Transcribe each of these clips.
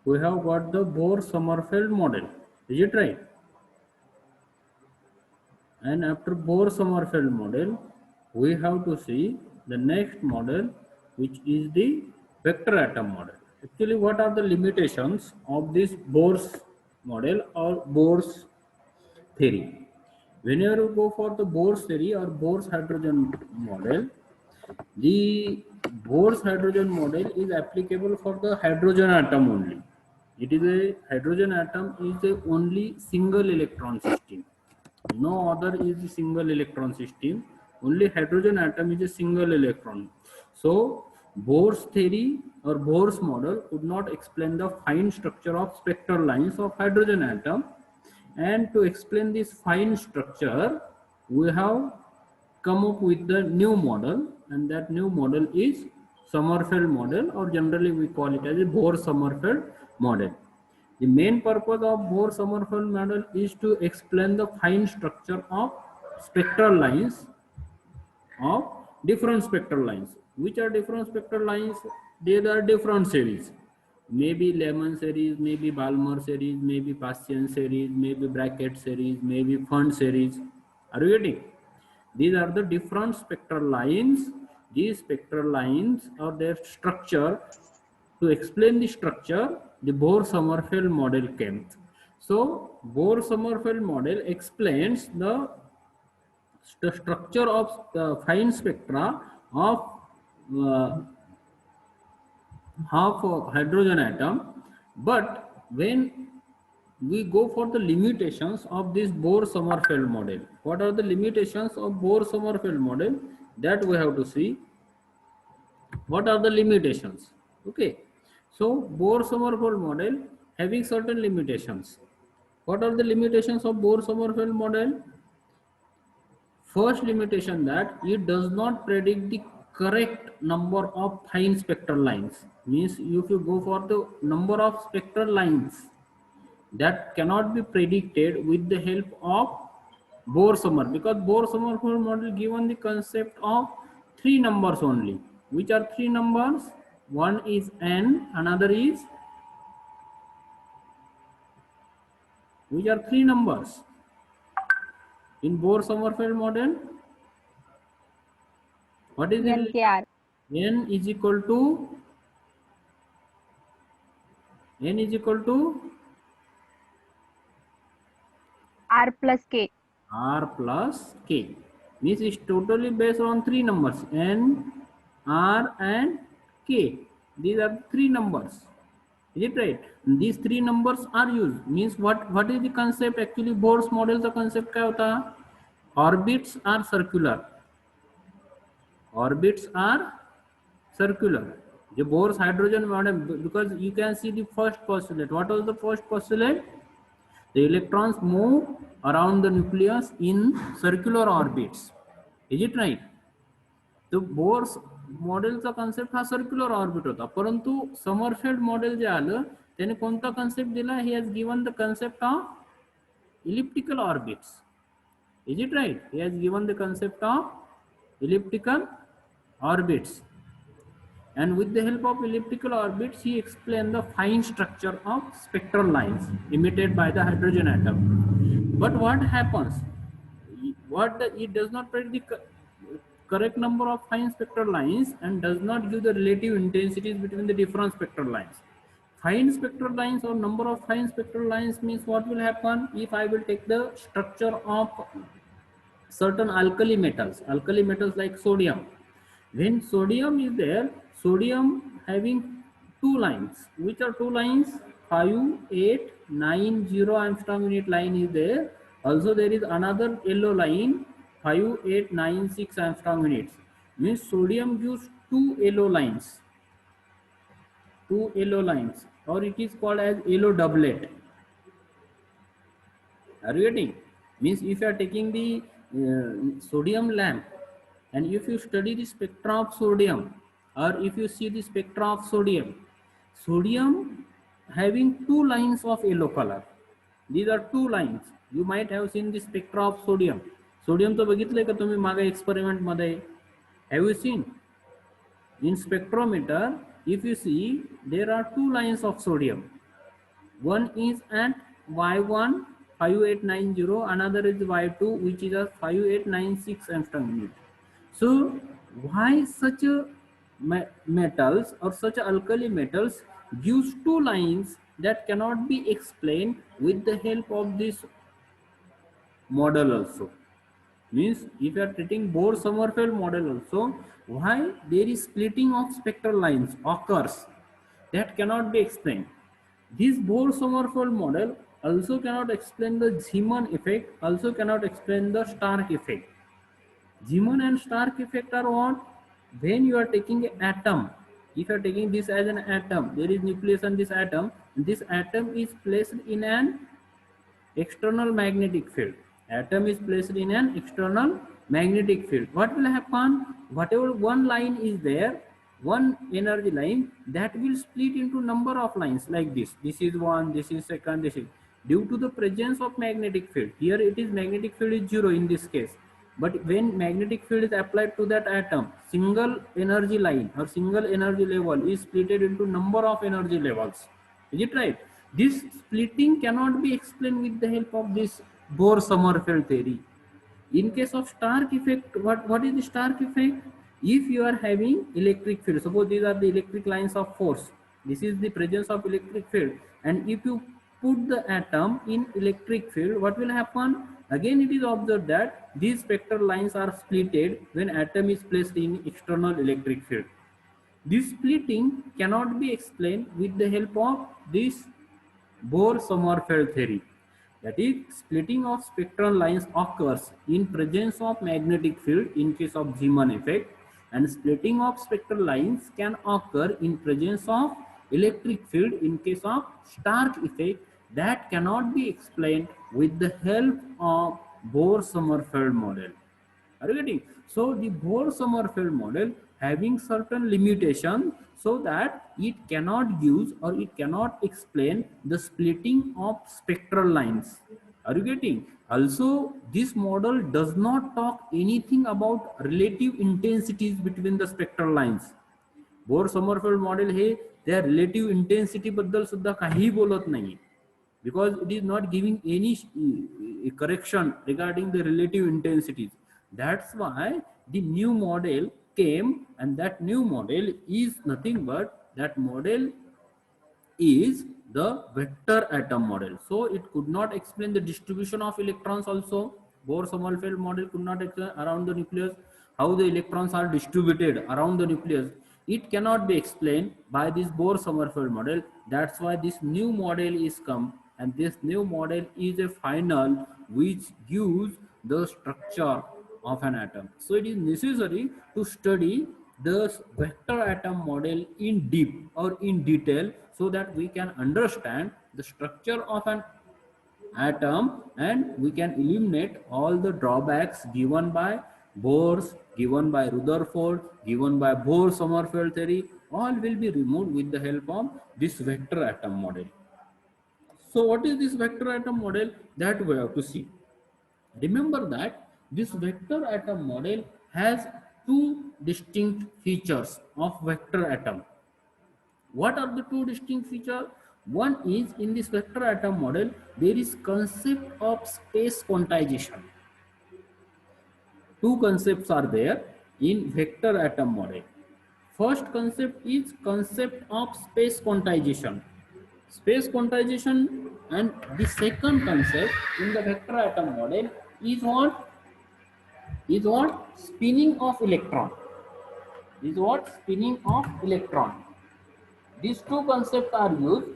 we have got the Bohr-Sommerfeld model. Is it right? And after Bohr-Sommerfeld model, we have to see the next model, which is the vector atom model. Actually, what are the limitations of this Bohr's model or Bohr's theory? Whenever you go for the Bohr's theory or Bohr's hydrogen model, the Bohr's hydrogen model is applicable for the hydrogen atom only. It is a hydrogen atom is the only single electron system. No other is a single electron system. Only hydrogen atom is a single electron. So Bohr's theory or Bohr's model could not explain the fine structure of spectral lines of hydrogen atom. And to explain this fine structure, we have come up with the new model, and that new model is Sommerfeld model, or generally we call it as a Bohr-Sommerfeld model. The main purpose of Bohr-Sommerfeld model is to explain the fine structure of spectral lines of different spectral lines. Which are different spectral lines? There are different series. Maybe Lemon series, maybe Balmer series, maybe Paschen series, maybe Brackett series, maybe Fund series. Are you getting? These are the different spectral lines. These spectral lines or their structure. To explain the structure, the Bohr-Sommerfeld model came. So Bohr-Sommerfeld model explains the structure of the fine spectra of uh, half of hydrogen atom. But when we go for the limitations of this Bohr-Sommerfeld model, what are the limitations of Bohr-Sommerfeld model? That we have to see. What are the limitations? Okay, so Bohr-Sommerfeld model having certain limitations. What are the limitations of Bohr-Sommerfeld model? First limitation, that it does not predict the correct number of fine spectral lines. Means if you go for the number of spectral lines, that cannot be predicted with the help of Bohr-Sommer, because Bohr-Sommerfeld model given the concept of three numbers only. Which are three numbers? One is n, another is, which are three numbers in Bohr-Sommerfeld model? What is N, it? K, R. N is equal to R plus K. R plus K. Means it's totally based on three numbers, N, R and K. These are three numbers. Is it right? These three numbers are used. Means what is the concept? Actually Bohr's model का concept क्या होता? Orbits are circular. Orbits are circular. The Bohr's hydrogen model, because you can see the first postulate. What was the first postulate? The electrons move around the nucleus in circular orbits. Is it right? तो bourse मॉडेलचा concept हा circular orbit होता, परंतु समरफेल्ड model जे आलं त्याने कोणता concept दिला? He has given the concept of elliptical orbits. Is it right? He has given the concept of elliptical orbits, and with the help of elliptical orbits he explained the fine structure of spectral lines emitted by the hydrogen atom. But what happens? It does not predict the correct number of fine spectral lines and does not give the relative intensities between the different spectral lines. Fine spectral lines or number of fine spectral lines means what will happen if I will take the structure of certain alkali metals like sodium. When sodium is there, sodium having two lines. Which are two lines? 5890 Armstrong unit line is there. Also there is another yellow line 5896 Armstrong units. Means sodium gives two yellow lines. Or it is called as yellow doublet. Are you getting? Means if you are taking the sodium lamp, and if you study the spectra of sodium, or if you see the spectra of sodium having two lines of yellow color. These are two lines. You might have seen the spectra of sodium. Sodium तो बघितलंय का तुम्ही मागे experiment मध्ये? Have you seen? In spectrometer, if you see, there are two lines of sodium. One is at y1 5890, another is y2 which is at 5896 angstrom unit. So why such a metals or such a alkali metals gives two lines that cannot be explained with the help of this model also? Means if you are treating Bohr-Sommerfeld model also, why there is splitting of spectral lines occurs that cannot be explained. This Bohr-Sommerfeld model also cannot explain the Zeeman effect, also cannot explain the Stark effect. Zeeman and Stark effect are what? When you are taking an atom, if you are taking this as an atom, there is nucleus in this atom is placed in an external magnetic field. Atom is placed in an external magnetic field. What will happen? Whatever one line is there, one energy line, that will split into number of lines like this. This is one, this is second, this is due to the presence of magnetic field. Here it is magnetic field is zero in this case. But when magnetic field is applied to that atom, single energy line or single energy level is split into number of energy levels. Is it right? This splitting cannot be explained with the help of this Bohr-Sommerfeld theory. In case of Stark effect, what is the Stark effect? If you are having electric field, suppose these are the electric lines of force. This is the presence of electric field. And if you put the atom in electric field, what will happen? Again, it is observed that these spectral lines are splitted when atom is placed in external electric field. This splitting cannot be explained with the help of this Bohr-Sommerfeld theory. That is, splitting of spectral lines occurs in presence of magnetic field in case of Zeeman effect, and splitting of spectral lines can occur in presence of electric field in case of Stark effect that cannot be explained with the help of Bohr-Sommerfeld model. Are you getting? So the Bohr-Sommerfeld model having certain limitation so that it cannot use or it cannot explain the splitting of spectral lines. Are you getting? Also, this model does not talk anything about relative intensities between the spectral lines. Bohr Sommerfeld model हे त्या relative intensity बद्दल सुद्धा काही बोलत नाही, because it is not giving any correction regarding the relative intensities. That's why the new model came, and that new model is nothing but that model is the vector atom model. So it could not explain the distribution of electrons also. Bohr-Sommerfeld model could not explain around the nucleus how the electrons are distributed around the nucleus. It cannot be explained by this Bohr-Sommerfeld model. That's why this new model is come, and this new model is a final which gives the structure of an atom. So it is necessary to study the vector atom model in deep or in detail so that we can understand the structure of an atom, and we can eliminate all the drawbacks given by Bohr's, given by Rutherford, given by Bohr-Sommerfeld theory. All will be removed with the help of this vector atom model. So what is this vector atom model? That we have to see. Remember that this vector atom model has two distinct features of vector atom. What are the two distinct features? One is, in this vector atom model, there is concept of space quantization. Two concepts are there in vector atom model. First concept is concept of space quantization. Space quantization, and the second concept in the vector atom model is what? Is what? Spinning of electron. Is what? Spinning of electron. These two concepts are used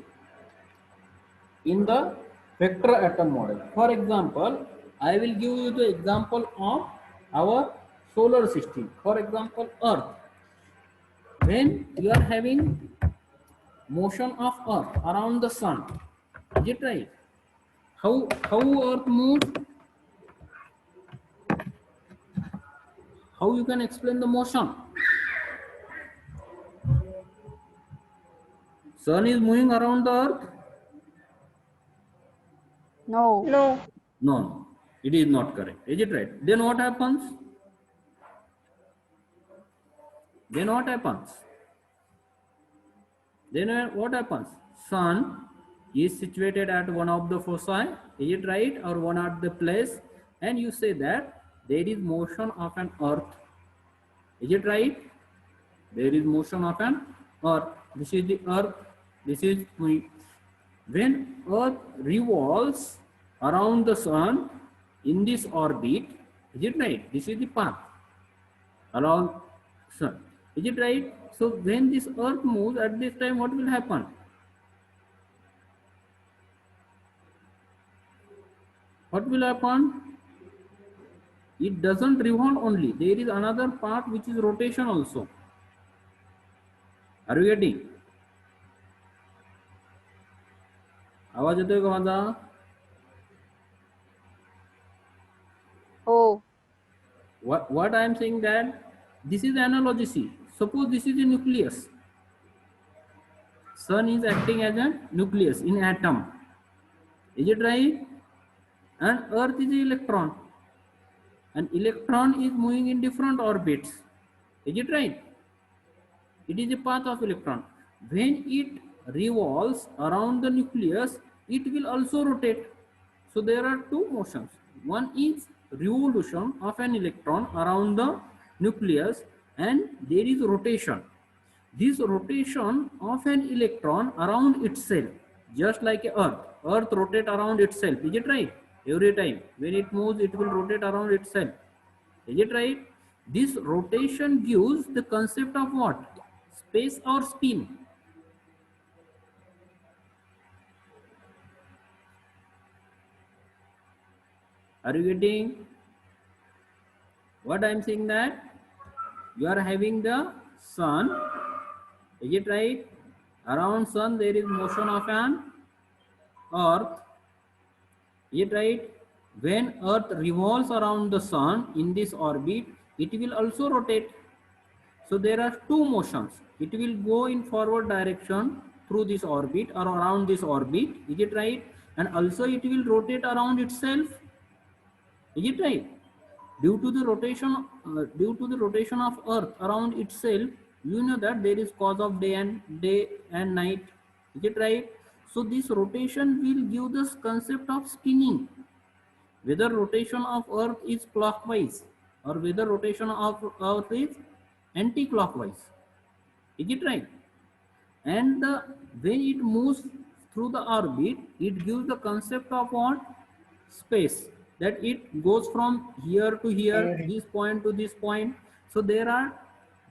in the vector atom model. For example, I will give you the example of our solar system. For example, Earth. When you are having motion of Earth around the sun, is it right? How Earth moves? How you can explain the motion? Sun is moving around the Earth? No. No. No, it is not correct. Is it right? Then what happens? Then what happens? Then what happens? Sun is situated at one of the foci, is it right, or one at the place, and you say that there is motion of an earth, is it right? There is motion of an earth. This is the earth, this is when earth revolves around the sun in this orbit, is it right? This is the path around sun, is it right? So when this earth moves at this time, what will happen? What will happen? It doesn't revolve only. There is another part which is rotation also. Are you getting? आवाज येतोय का माझा? Oh. What I am saying that this is analogy. See, suppose this is a nucleus. Sun is acting as a nucleus in atom. Is it right? And Earth is an electron. An electron is moving in different orbits. Is it right? It is a path of electron. When it revolves around the nucleus, it will also rotate. So there are two motions. One is revolution of an electron around the nucleus, and there is rotation. This rotation of an electron around itself, just like Earth. Earth rotate around itself. Is it right? Every time when it moves, it will rotate around itself. Is it right? This rotation gives the concept of what? Space or spin. Are you getting what I am saying? That you are having the sun, is it right? Around sun there is motion of an earth, is it right? When earth revolves around the sun in this orbit, it will also rotate. So there are two motions. It will go in forward direction through this orbit or around this orbit, is it right? And also it will rotate around itself, is it right? Due to the rotation of Earth around itself, you know that there is cause of day and night, is it right? So this rotation will give this concept of spinning. Whether rotation of Earth is clockwise or whether rotation of Earth is anti-clockwise, is it right? And when it moves through the orbit, it gives the concept of what? Space. That it goes from here to here, this point to this point. So there are,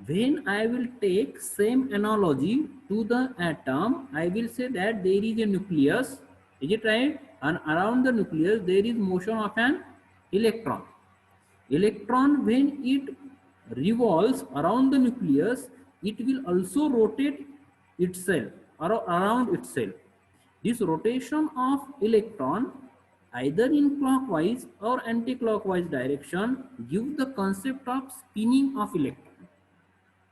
when I will take same analogy to the atom, I will say that there is a nucleus, is it right? And around the nucleus there is motion of an electron. Electron, when it revolves around the nucleus, it will also rotate itself or around itself. This rotation of electron either in clockwise or anti-clockwise direction gives the concept of spinning of electron.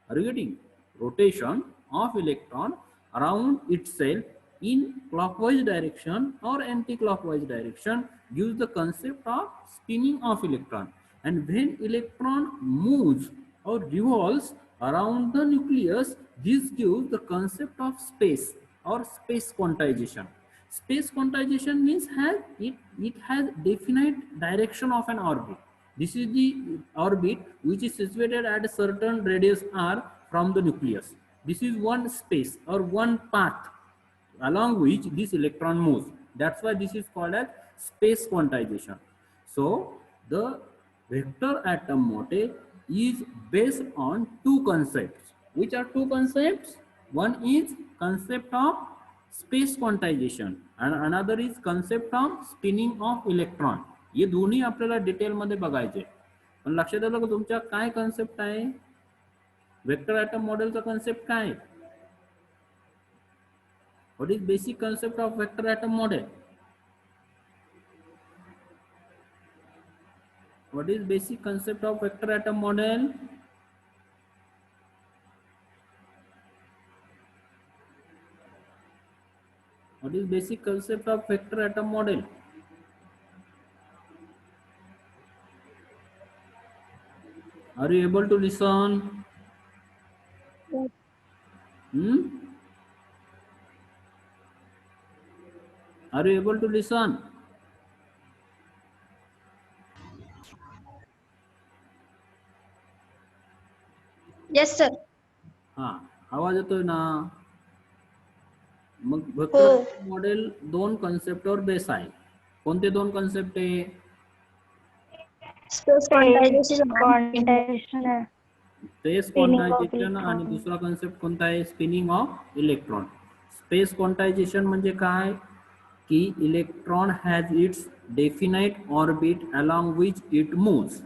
Are you getting? Rotation of electron around itself in clockwise direction or anti-clockwise direction gives the concept of spinning of electron. And when electron moves or revolves around the nucleus, this gives the concept of space or space quantization. Space quantization means it has definite direction of an orbit. This is the orbit which is situated at a certain radius r from the nucleus. This is one space or one path along which this electron moves. That's why this is called as space quantization. So the vector atom model is based on two concepts. Which are two concepts? One is concept of space quantization and another is concept of spinning of electron. हे दोन्ही आपल्याला detail मध्ये बघायचे. पण लक्षात आलं का तुमच्या काय कन्सेप्ट आहे? वेक्टर ॲटम मॉडेलचा कन्सेप्ट काय? What is basic concept of vector atom model? What is basic concept of vector atom model? What is basic concept of vector atom model? Are you able to listen? Are you able to listen? Yes, sir. हा, आवाज येतोय ना? मग हो. Vector model दोन कन्सेप्टवर base आहे. कोणते दोन concept आहे? Space quantization and quantization space spinning of quantisation आणि electron. दुसरा कन्सेप्ट कोणता आहे? Spinning of electron. Space quantisation म्हणजे काय की electron has its definite orbit along which it moves,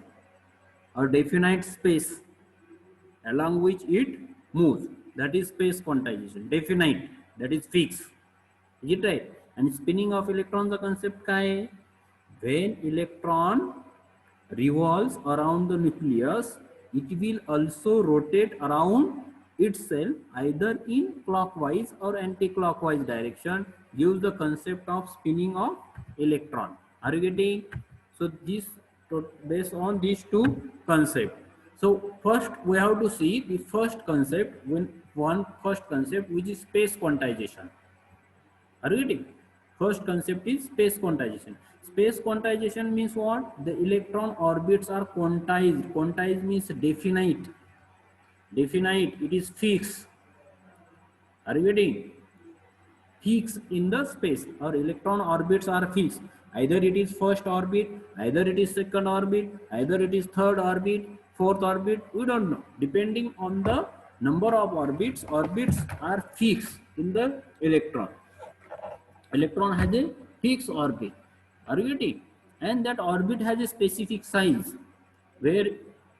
or definite space along which it moves, that is space quantization. Definite, that is fixed. Is it right? And spinning of electron, the concept काय आहे? When electron revolves around the nucleus, it will also rotate around itself either in clockwise or anti-clockwise direction, gives the concept of spinning of electron. Are you getting? So this based on these two concepts. So first we have to see the first concept, first concept which is space quantization. Are you getting? First concept is space quantization. Space quantization means what? The electron orbits are quantized. Quantized means definite. Definite, it is fixed. Are you getting? Fixed in the space, or electron orbits are fixed. Either it is first orbit, either it is second orbit, either it is third orbit, fourth orbit, we don't know. Depending on the number of orbits, orbits are fixed in the electron. Electron has a fixed orbit. Are you getting? And that orbit has a specific size where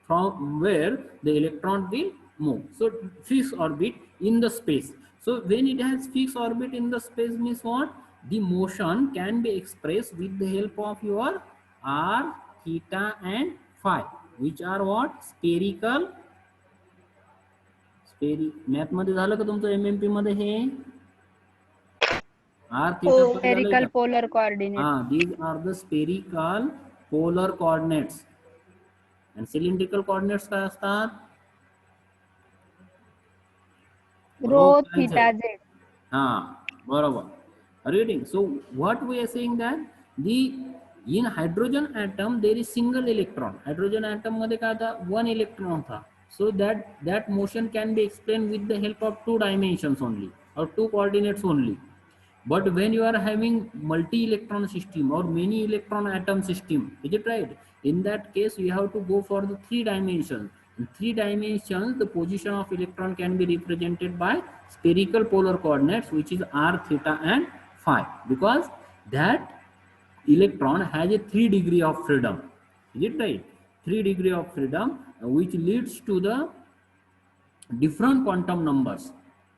from where the electron will move. So fixed orbit in the space. So when it has fixed orbit in the space means what? The motion can be expressed with the help of your r, theta and phi, which are what? Spherical. Math मध्ये झालं का तुमचं MMP मध्ये हे? r, theta, phi झालंय Spherical का? polar coordinate. These are the spherical polar coordinates. And cylindrical coordinates काय असतात? Rho Rho and theta Z. z. बरोबर. Are you getting? So what we are saying that the in hydrogen atom there is single electron. Hydrogen atom मध्ये काय था? One electron था. So that motion can be explained with the help of two dimensions only, or two coordinates only. But when you are having multi-electron system or many electron atom system, is it right? In that case, you have to go for the three dimensions. In three dimensions, the position of electron can be represented by spherical polar coordinates, which is r, theta, and phi, because that electron has a 3 degree of freedom. Is it right? 3 degree of freedom, which leads to the different quantum numbers.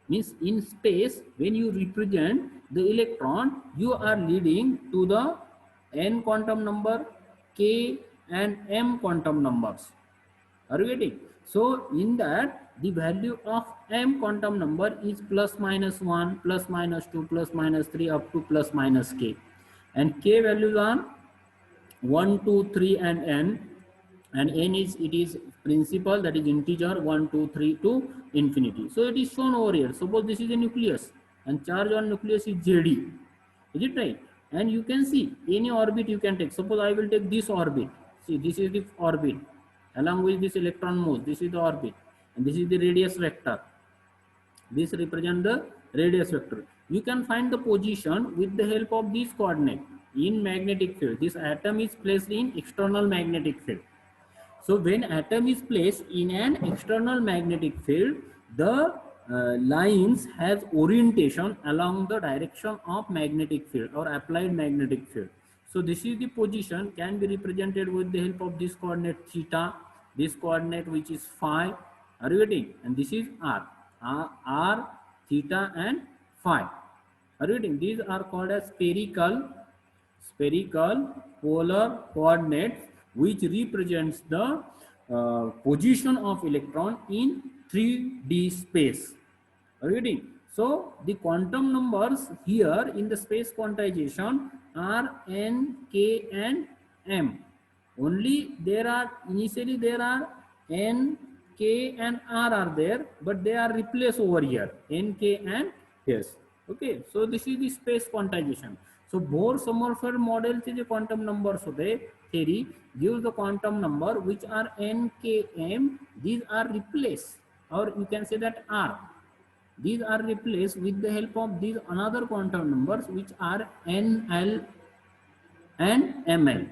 Means in space, when you represent the electron, you are leading to the n quantum number, k and m quantum numbers. Are you getting? So in that, the value of m quantum number is plus minus 1, plus minus 2, plus minus 3, up to plus minus k. And k values are 1, 2, 3 and n, and n is, it is principal, that is integer 1, 2, 3 to infinity. So it is shown over here. Suppose this is a nucleus and charge on nucleus is Zd. Is it right? And you can see any orbit you can take. Suppose I will take this orbit. See, this is the orbit along with this electron moves. This is the orbit and this is the radius vector. This represents the radius vector. You can find the position with the help of this coordinate in magnetic field. This atom is placed in external magnetic field. So when atom is placed in an external magnetic field, the lines has orientation along the direction of magnetic field or applied magnetic field. So this is the position can be represented with the help of this coordinate theta, this coordinate which is phi. Are you getting? And this is r, theta and phi. Are you getting? These are called as spherical polar coordinates, which represents the position of electron in 3D space. Are you getting? So the quantum numbers here in the space quantization are n, k and m. Only there are initially there are n, k and r are there, but they are replaced over here, n, k and yes. Okay, so this is the space quantization. So Bohr-Sommerfeld model चे जे quantum numbers होते theory gives the quantum number which are n, k, m. These are replaced, or you can say that r. These are replaced with the help of these another quantum numbers which are n, l, and ml.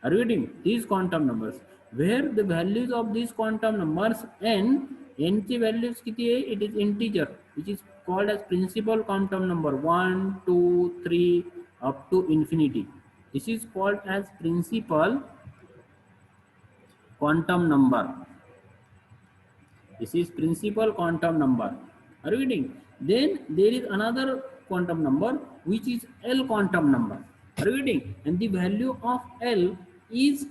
Are you getting these quantum numbers? Where the values of these quantum numbers n की values कितनी है? It is integer, which is called as principal quantum number 1, 2, 3 up to infinity. This is called as principal quantum number. This is principal quantum number. Are you getting? Then there is another quantum number which is L quantum number. Are you getting? And the value of L is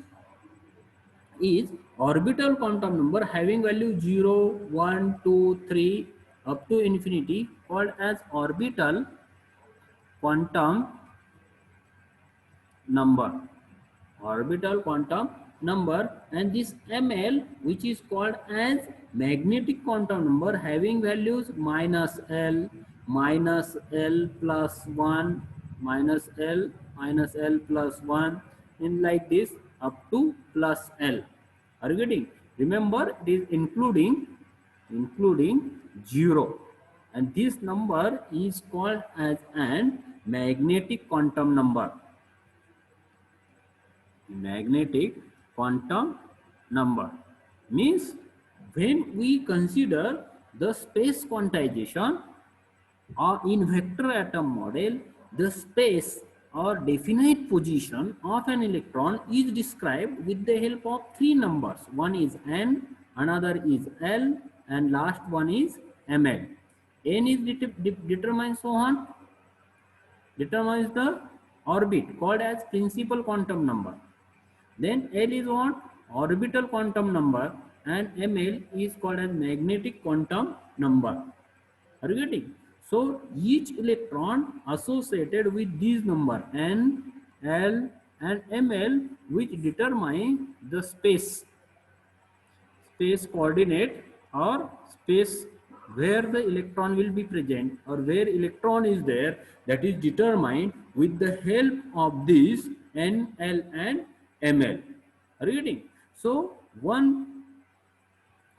orbital quantum number having value 0, 1, 2, 3 up to infinity, called as orbital quantum number. Orbital quantum number. And this ml, which is called as magnetic quantum number, having values minus l plus 1, minus l plus 1, in like this up to plus l. Are you getting? Remember, it is including 0, and this number is called as an magnetic quantum number. Magnetic quantum number means when we consider the space quantization or in vector atom model, the space or definite position of an electron is described with the help of three numbers. One is n, another is l, and last one is ml. N is determines the orbit called as principal quantum number. Then L is what? Orbital quantum number, and ml is called as magnetic quantum number. Are you getting? So each electron associated with these number n, l, and ml, which determine the space coordinate or space where the electron will be present or where electron is there, that is determined with the help of these n, l, and ml. Are you getting? So one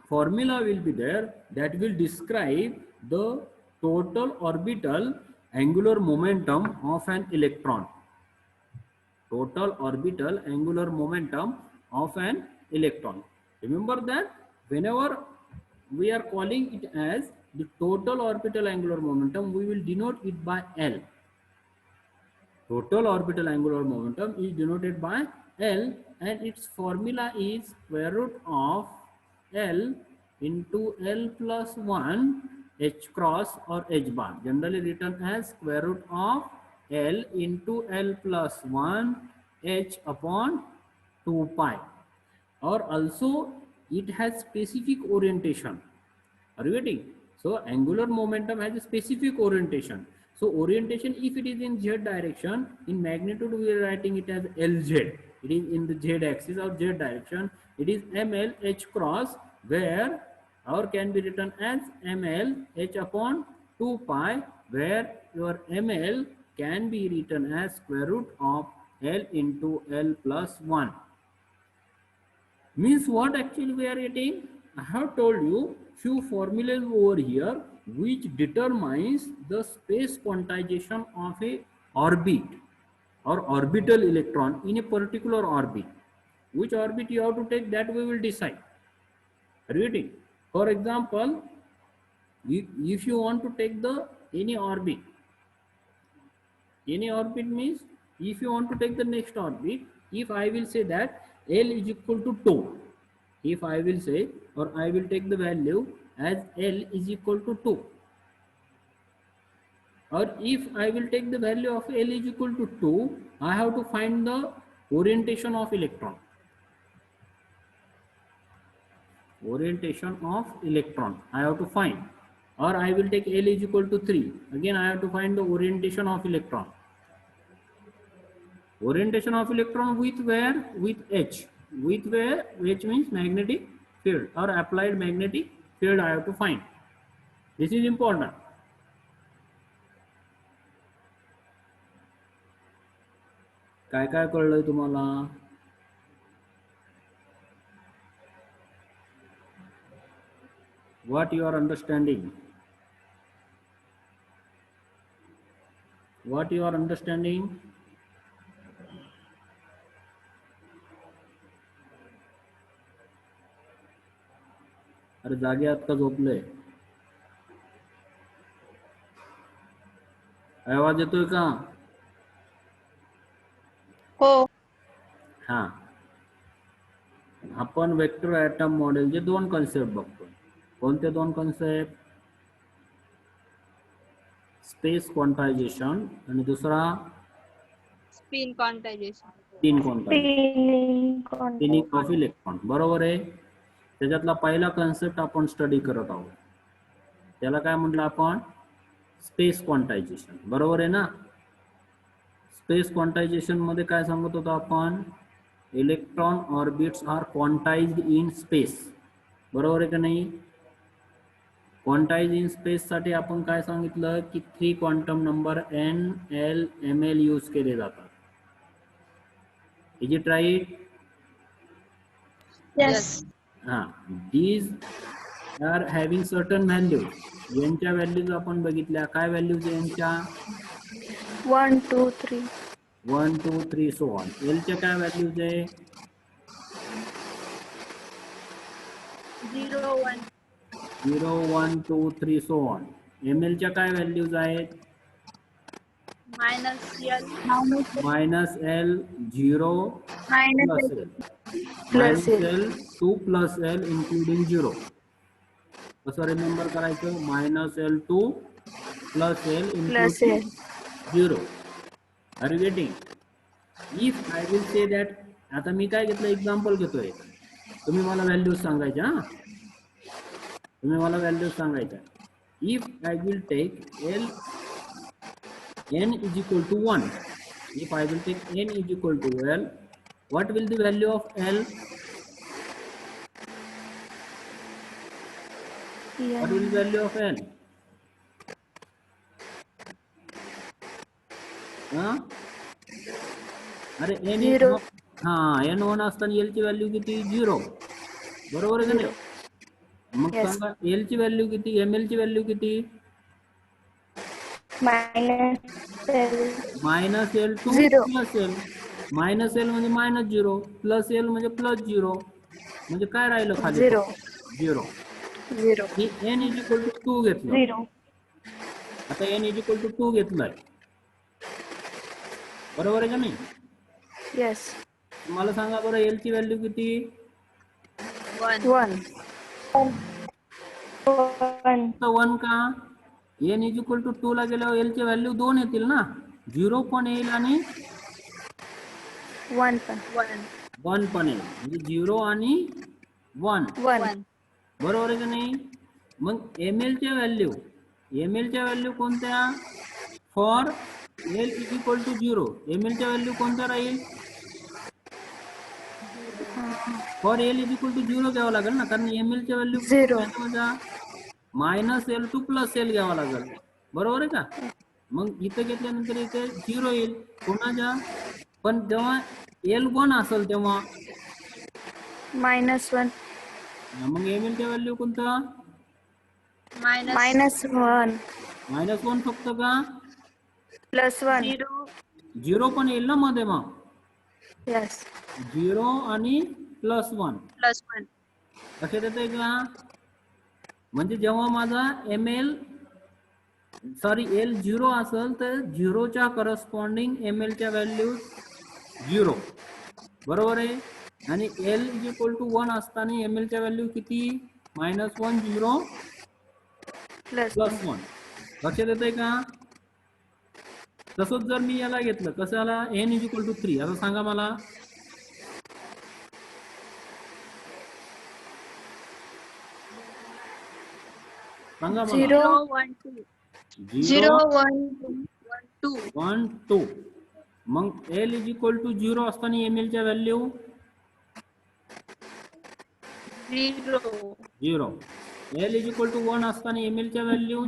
formula will be there that will describe the total orbital angular momentum of an electron. Total orbital angular momentum of an electron. Remember that whenever we are calling it as the total orbital angular momentum, we will denote it by L. Total orbital angular momentum is denoted by L, and its formula is square root of L into L plus 1 H cross or H bar, generally written as square root of L into L plus 1 H upon 2 pi. Or also it has specific orientation. Are you getting? So angular momentum has a specific orientation. So orientation, if it is in z direction, in magnitude we are writing it as Lz. It is in the z axis or z direction. It is ml h cross, where or can be written as ml h upon 2 pi, where your ml can be written as square root of L into L plus 1. Means what actually we are getting? I have told you few formulas over here which determines the space quantization of a orbit or orbital electron in a particular orbit. Which orbit you have to take, that we will decide. Are you getting? For example, if you want to take the any orbit means if you want to take the next orbit, if I will say that L is equal to 2, if I will say, or I will take the value as L is equal to 2, or if I will take the value of L is equal to 2, I have to find the orientation of electron. Orientation of electron I have to find. Or I will take L is equal to 3. Again I have to find the orientation of electron. Orientation of electron with where? With H. With where? H means magnetic field or applied magnetic field I have to find. This is important. काय काय कळलंय तुम्हाला? What you are understanding? What you are understanding? अरे जागे आहात का झोपले? आवाज येतोय का? हो. हा, आपण वेक्टर ॲटम मॉडेलचे दोन कन्सेप्ट बघतोय. कोणते दोन कन्सेप्ट? स्पेस क्वांटायझेशन आणि दुसरा spin quantisation. Spin quantisation, spinning of electron. बरोबर आहे. त्याच्यातला पहिला कन्सेप्ट आपण स्टडी करत आहोत. त्याला काय म्हटलं आपण? Space quantisation. बरोबर आहे ना? स्पेस क्वांटायझेशन मध्ये काय सांगत होतो आपण? Electron orbits are quantized in space. बरोबर आहे का नाही? क्वांटाइज इन स्पेस साठी आपण काय सांगितलं की 3 quantum number n, l, ml use केले जातात. Is it right? Yes. हा, these are having certain values. यांच्या व्हॅल्यूज आपण बघितल्या. काय व्हॅल्यूज यांच्या? 1 2 3 1 2 3 सो ऑन. एलच्या काय व्हॅल्यूज आहे? 0 1 0 1 2 3 सो ऑन. mlच्या काय व्हॅल्यूज आहेत? -l minus L, 0 plus L, minus L, 2 plus L including 0. कसं रिमेंबर करायचं? Minus L 2 plus L including 0. Are you getting? If I will say that, आता मी काय घेतलं? एक्झाम्पल घेतोय. तुम्ही मला व्हॅल्यूज सांगायच्या. हा, तुम्ही मला व्हॅल्यूज सांगायच्या. If I will take L n is equal to 1, if I will take n is equal to l, what will the value of l? What will the value of l? अरे n 0. हा, n 1 असताना l ची value किती? 0. बरोबर आहे का नाही? मग सांगा l ची व्हॅल्यू किती? ml ची व्हॅल्यू किती? Minus L to plus L. Minus L म्हणजे मायनस 0, प्लस एल म्हणजे प्लस 0. म्हणजे काय राहिलं खाली? 0. ही n इज इक्वल टू 2 घेतलं. आता n इज इक्वल टू 2 घेतलंय. बरोबर आहे का नाही? येस. मला सांगा बरं, एल ची व्हॅल्यू किती? 1 1 का? n इज इक्वल टू 2 ला गेल्यावर एल ची व्हॅल्यू 2 येतील ना. 0 पण येईल आणि 1 1 पण येईल. म्हणजे 0 आणि 1. बरोबर आहे का नाही? मग ml च्या व्हॅल्यू कोणत्या? For l is equal to 0 ml च्या व्हॅल्यू कोणत्या राहील? For l is equal to 0 घ्यावं लागेल ना, कारण ml च्या value 0 minus L to plus L घ्यावा लागेल. बरोबर आहे का? मग इथे घेतल्यानंतर इथे 0 येईल कोणाच्या? पण जेव्हा एल 1 असेल तेव्हा -1. मग ml च्या व्हॅल्यू कोणता? -1 -1 फक्त का? +1 0 पण येईल ना मध्ये. मग येस. 0 आणि +1 लक्षात येतंय का? म्हणजे जेव्हा माझा एल 0 असेल तर 0 च्या करस्पॉन्डिंग ml च्या व्हॅल्यू 0. बरोबर आहे. आणि एल इज इक्वल टू 1 असताना ml च्या व्हॅल्यू किती? -1 0 +1. लक्षात येतंय का? तसंच जर मी याला घेतलं, कशाला? n is equal to 3. आता सांगा मला, सांगा मला. 0 1 2 1 2. मग l इज इक्वल टू 0 असताना ml च्या value 0. l is equal to 1 असताना ml च्या value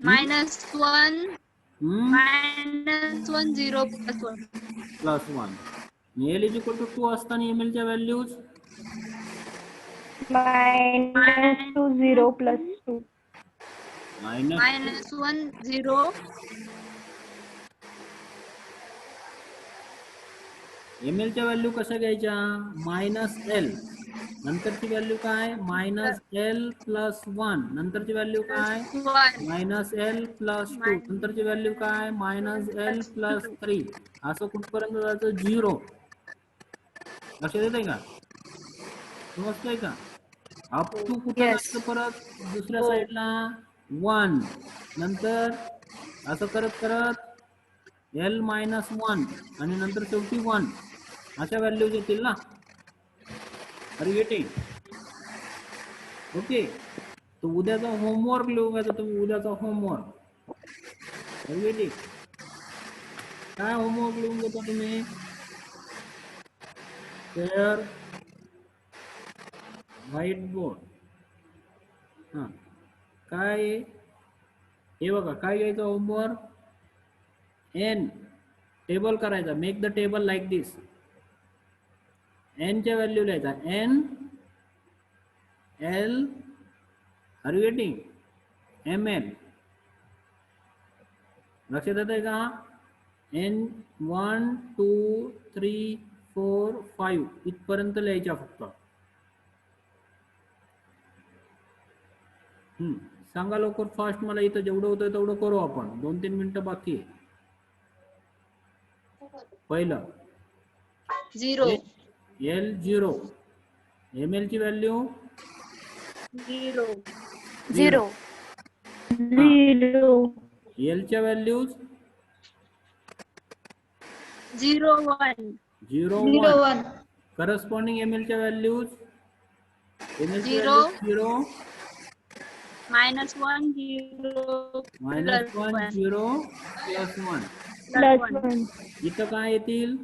-1 -1 0 +1 plus 1. L is equal to 2 असताना ml च्या व्हॅल्यूज -2 0 +2. मायनस -1 0 ml च्या व्हॅल्यू कशा घ्यायच्या -L नंतरची व्हॅल्यू काय -L + 1 नंतरची व्हॅल्यू काय -L + 2 नंतरची व्हॅल्यू काय -L + 3 असं कुठपर्यंत जायचं 0. लक्षात येतंय का समजतंय का अप टू कुठं Yes. जायचं परत दुसऱ्या हो. साईडला 1 नंतर असं करत करत L - 1 आणि नंतर शेवटी 1 अशा व्हॅल्यूज येतील ना अरे गेटिंग ओके तो उद्याचा होमवर्क लिहून घ्यायचा तुम्ही उद्याचा होमवर्क अरे गेटिंग काय होमवर्क लिहून घेता तुम्ही शेअर व्हाईट बोर्ड हां काय हे बघा काय घ्यायचं होमवर्क n टेबल करायचा make the table like this n च्या व्हॅल्यू लिहायचा n l are you getting ml लक्षात येतंय का n 1 2 3 4 5 इथपर्यंत लिहायच्या फक्त सांगा लवकर फास्ट मला इथं जेवढं होतं तेवढं करू आपण 2-3 मिनिटं बाकी आहे पहिलं 0 L 0 ml ची व्हॅल्यू 0 0 L च्या व्हॅल्यूज 0 1 0 0 1 1 करस्पॉन्डिंग ml च्या व्हॅल्यूज ml ची 0 व्हॅल्यूज 0 -1 0 -1 +1 0 +1 +1 इथं काय येतील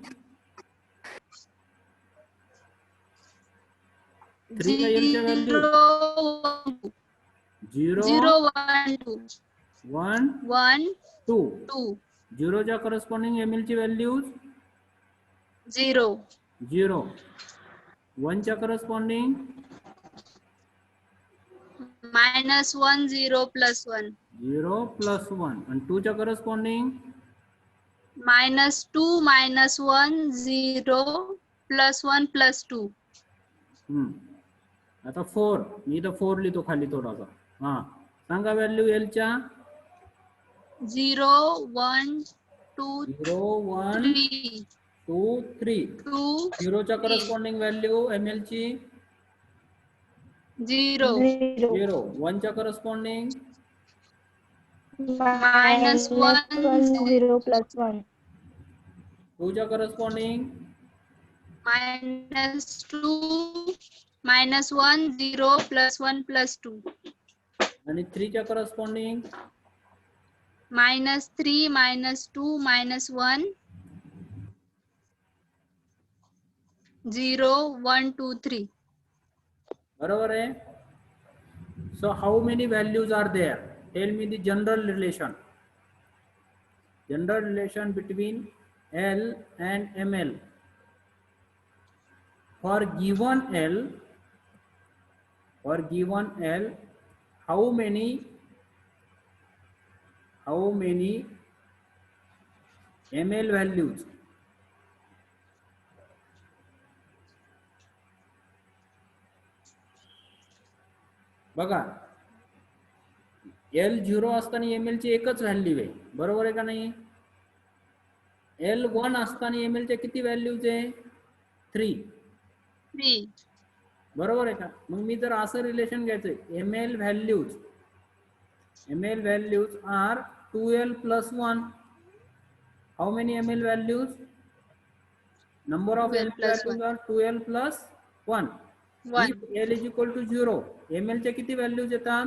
3 च्या L च्या व्हॅल्यू 0 0 1 2 1 1 2 2 0 च्या करस्पॉन्डिंग ml ची व्हॅल्यूज 0 0 1 च्या करस्पॉन्डिंग -1 0 +1 0 +1 आणि 2 च्या करस्पॉन्डिंग -2 -1 0 +1 +2 आता 4 मी इथं 4 लिहितो खाली थोडासा हां सांगा व्हॅल्यू L च्या 0 1 2 0 1 3 2 3 2 0 च्या 3 करस्पॉन्डिंग व्हॅल्यू ml ची 0 0 1 च्या करस्पॉन्डिंग -1 0 +1 2 च्या करस्पॉन्डिंग -2 -1 0 +1 +2 आणि 3 च्या करस्पॉन्डिंग -3 -2 -1 0 1 2 3 बरोबर आहे so how many values are there tell me the general relation between L and ml for given L how many ml values बघा L 0 असताना ml ची एकच व्हॅल्यू आहे बरोबर आहे का नाही L 1 असताना ml च्या किती व्हॅल्यूज आहे 3 3 बरोबर आहे का मग मी जर असं रिलेशन घ्यायचं ml values are 2L + 1 how many ml values number of 2L ml + values are 2L + 1 1 if L = 0 ml च्या किती व्हॅल्यूज येतात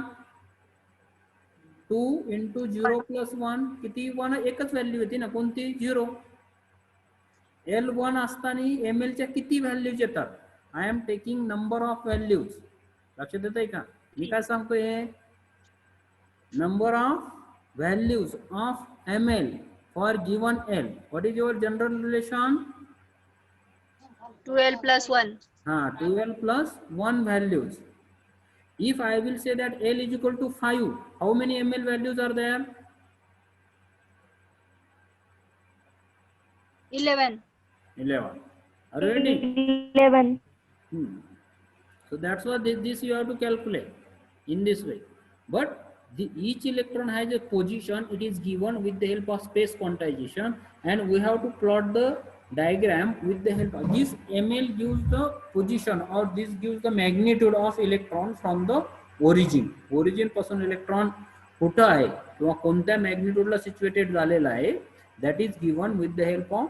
2 × 0 + 1 किती 1 एकच व्हॅल्यू येते ना कोणती 0 L 1 असताना ml च्या किती व्हॅल्यूज येतात I am taking number of values लक्षात येतंय का मी काय सांगतोय number of values of ml for given L. What is your general relation? 2L plus 1. 2L plus 1 values. If I will say that L is equal to 5, how many ml values are there? 11. 11. Are you ready? 11. So that's what this you have to calculate in this way. But each electron has a position. It is given with the help of space quantization, and we have to plot the diagram with the help of this. ml gives the position, or this gives the magnitude of electron from the origin पासून electron कुठं आहे किंवा कोणत्या मॅग्निट्यूडला situated झालेला आहे, that is given with the help of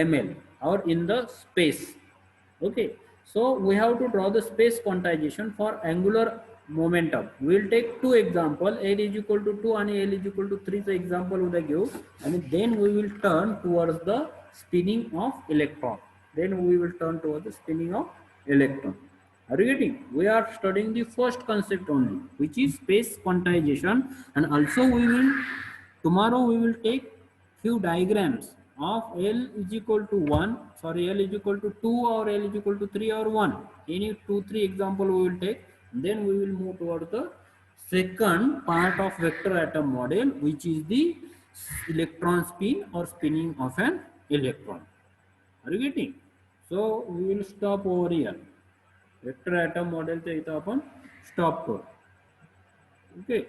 ml or in the space. Okay, so we have to draw the space quantization for angular momentum. We will take two example, L is equal to 2 and L is equal to 3 चा example उद्या घेऊ, and then we will turn towards the spinning of electron. Are you getting? We are studying the first concept only, which is space quantization, and also tomorrow we will take few diagrams of L is equal to 1, sorry, L is equal to 2 or L is equal to 3 or 1. Any 2-3 example we will take. Then we will move toward the second part of vector atom model, which is the electron spin or spinning of an electron. Are you getting? So we will stop over here. Vector atom model चे इथं आपण stop करू. Okay.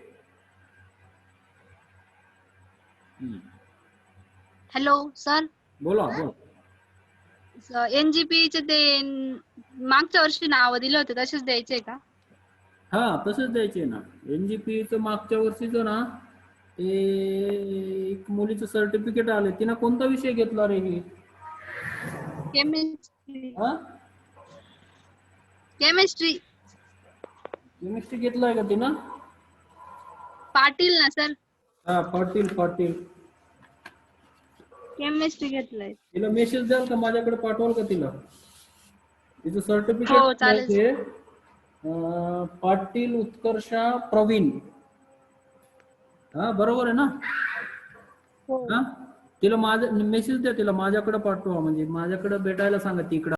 Hello sir, बोला. NGP चे ते मागच्या वर्षी नाव दिले होते तसेच द्यायचे का? हा, तसंच द्यायचे ना. NGP चं मागच्या वर्षीचं ना, ते एक मुलीचं सर्टिफिकेट आले. तिनं कोणता विषय घेतला रे? केमिस्ट्री घेतलाय का तिनं? पाटील ना सर, हा, पाटील. केमिस्ट्री घेतलंय. तिला मेसेज द्याल का? माझ्याकडे पाठवाल का तिला? तिचं हो, सर्टिफिकेट चालेल. पाटील उत्कर्षा प्रवीण. हा, बरोबर आहे ना? हो. हा, तिला माझा मेसेज द्या, तिला माझ्याकडे पाठवा, म्हणजे माझ्याकडे भेटायला सांगा तिकडं.